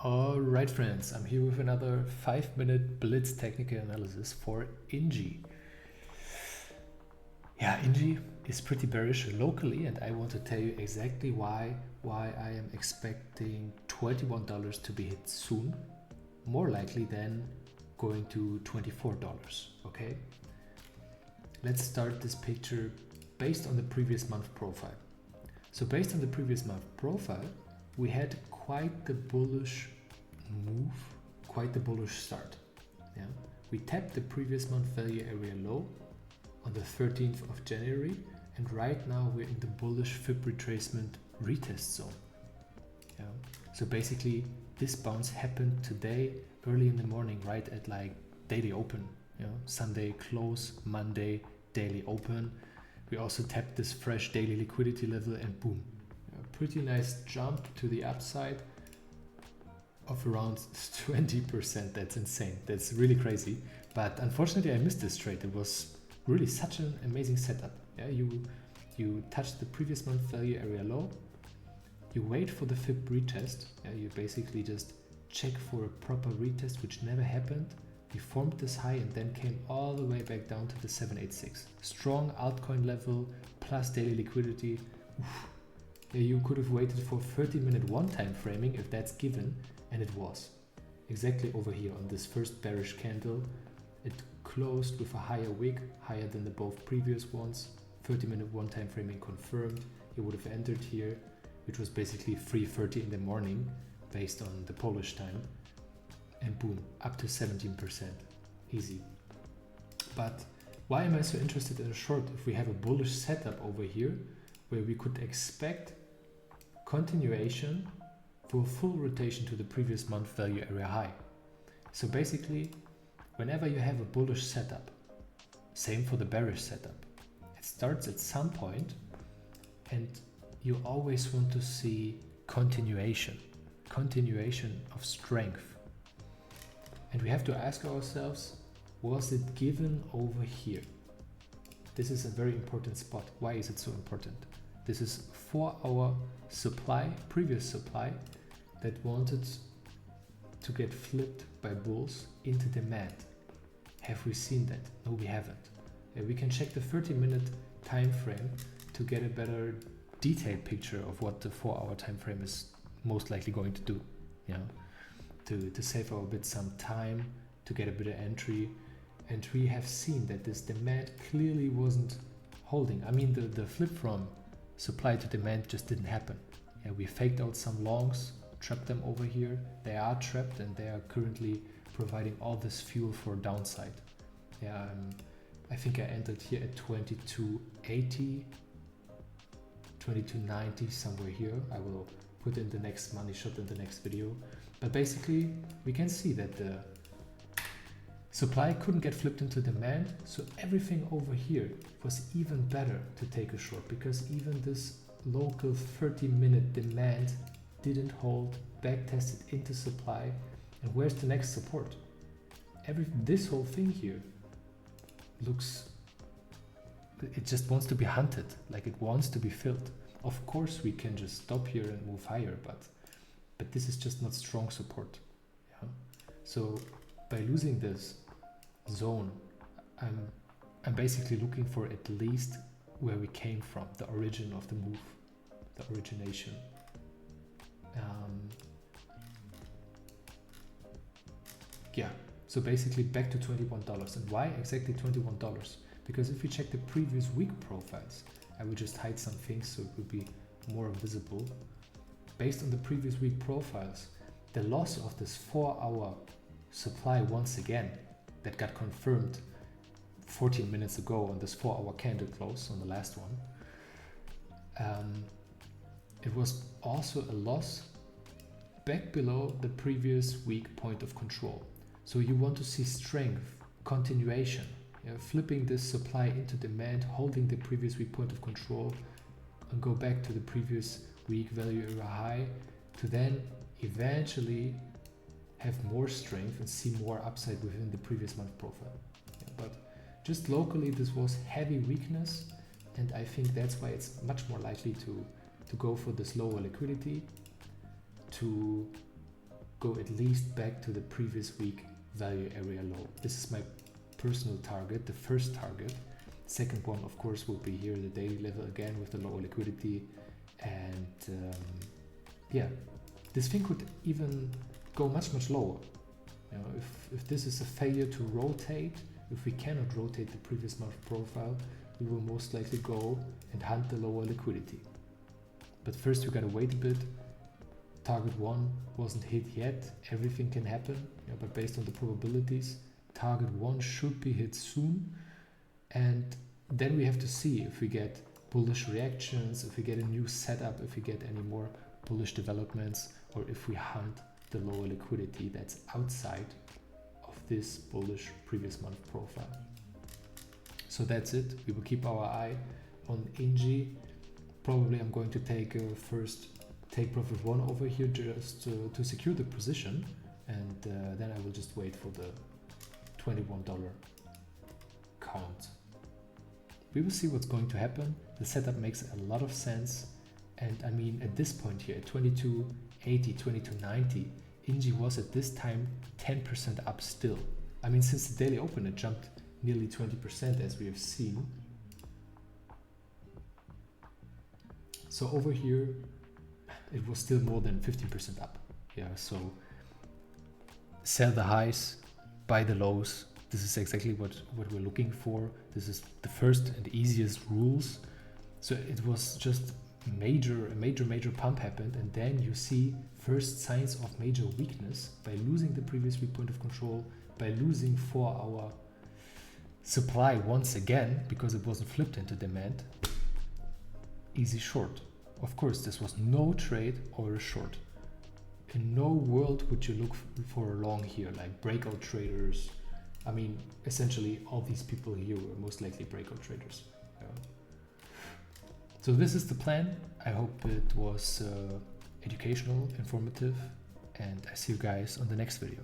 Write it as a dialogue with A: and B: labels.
A: Alright friends, I'm here with another 5-minute blitz technical analysis for INJ. Yeah, INJ is pretty bearish locally, and I want to tell you exactly why I am expecting $21 to be hit soon, more likely than going to $24, okay? Let's start this picture based on the previous month profile. So based on the previous month profile, we had quite the bullish move, quite the bullish start. Yeah, we tapped the previous month value area low on the 13th of January, and right now we're in the bullish fib retracement retest zone. Yeah, so basically this bounce happened today early in the morning, right at like daily open. You know, Sunday close, Monday daily open. We also tapped this fresh daily liquidity level, and boom, pretty nice jump to the upside of around 20%. That's insane. That's really crazy. But unfortunately, I missed this trade. It was really such an amazing setup. Yeah, you touch the previous month value area low. You wait for the fib retest. Yeah, you basically just check for a proper retest, which never happened. We formed this high and then came all the way back down to the 786. Strong altcoin level plus daily liquidity. Oof. You could have waited for 30-minute one-time framing if that's given, and it was. Exactly over here on this first bearish candle, it closed with a higher wick, higher than the both previous ones. 30-minute one-time framing confirmed. You would have entered here, which was basically 3:30 in the morning based on the Polish time, and boom, up to 17%. Easy. But why am I so interested in a short if we have a bullish setup over here where we could expect continuation for a full rotation to the previous month value area high? So basically, whenever you have a bullish setup, same for the bearish setup, it starts at some point and you always want to see continuation of strength. And we have to ask ourselves, was it given over here? This is a very important spot. Why is it so important? This is 4-hour supply, previous supply, that wanted to get flipped by bulls into demand. Have we seen that? No, we haven't. We can check the 30-minute time frame to get a better detailed picture of what the 4-hour time frame is most likely going to do. Yeah, to save our bit some time, to get a bit of entry. And we have seen that this demand clearly wasn't holding. I mean, the flip from supply to demand just didn't happen. Yeah, we faked out some longs, trapped them over here. They are trapped and they are currently providing all this fuel for downside. Yeah, I think I entered here at 22.80, 22.90, somewhere here. I will put in the next money shot in the next video. But basically, we can see that the supply couldn't get flipped into demand, so everything over here was even better to take a short, because even this local 30-minute demand didn't hold, back tested into supply. And where's the next support? This whole thing here looks, it just wants to be hunted, like it wants to be filled. Of course we can just stop here and move higher, but this is just not strong support. Yeah? So by losing this zone, I'm basically looking for at least where we came from, the origin of the move, the origination. Yeah, so basically back to $21. And why exactly $21? Because if we check the previous week profiles, I will just hide some things so it will be more visible. Based on the previous week profiles, the loss of this 4-hour supply once again that got confirmed 14 minutes ago on this 4-hour candle close on the last one, it was also a loss back below the previous week point of control. So you want to see strength, continuation, flipping this supply into demand, holding the previous week point of control, and go back to the previous week value area high to then eventually have more strength and see more upside within the previous month profile. Yeah, but just locally this was heavy weakness, and I think that's why it's much more likely to go for this lower liquidity, to go at least back to the previous week value area low. This is my personal target, the first target. Second one, of course, will be here, the daily level again with the lower liquidity. And yeah, this thing could even go much lower. You know, if this is a failure to rotate, if we cannot rotate the previous month profile, we will most likely go and hunt the lower liquidity. But first we gotta wait a bit. Target 1 wasn't hit yet, everything can happen, you know, but based on the probabilities, target 1 should be hit soon. And then we have to see if we get bullish reactions, if we get a new setup, if we get any more bullish developments, or if we hunt the lower liquidity that's outside of this bullish previous month profile. So that's it. We will keep our eye on INJ. Probably I'm going to take a first take profit 1 over here just to secure the position, and then I will just wait for the $21 count. We will see what's going to happen. The setup makes a lot of sense, and I mean at this point here at 22.80, 22.90, INJ was at this time 10% up still. I mean, since the daily open it jumped nearly 20% as we have seen. So over here it was still more than 15% up. Yeah, so sell the highs, buy the lows. This is exactly what we're looking for. This is the first and easiest rules. So it was just a major pump happened, and then you see first signs of major weakness by losing the previous weak point of control, by losing 4-hour supply once again because it wasn't flipped into demand. Easy short. Of course, this was no trade or a short. In no world would you look for a long here, like breakout traders. I mean, essentially all these people here were most likely breakout traders. Yeah. So this is the plan. I hope it was educational, informative, and I see you guys on the next video.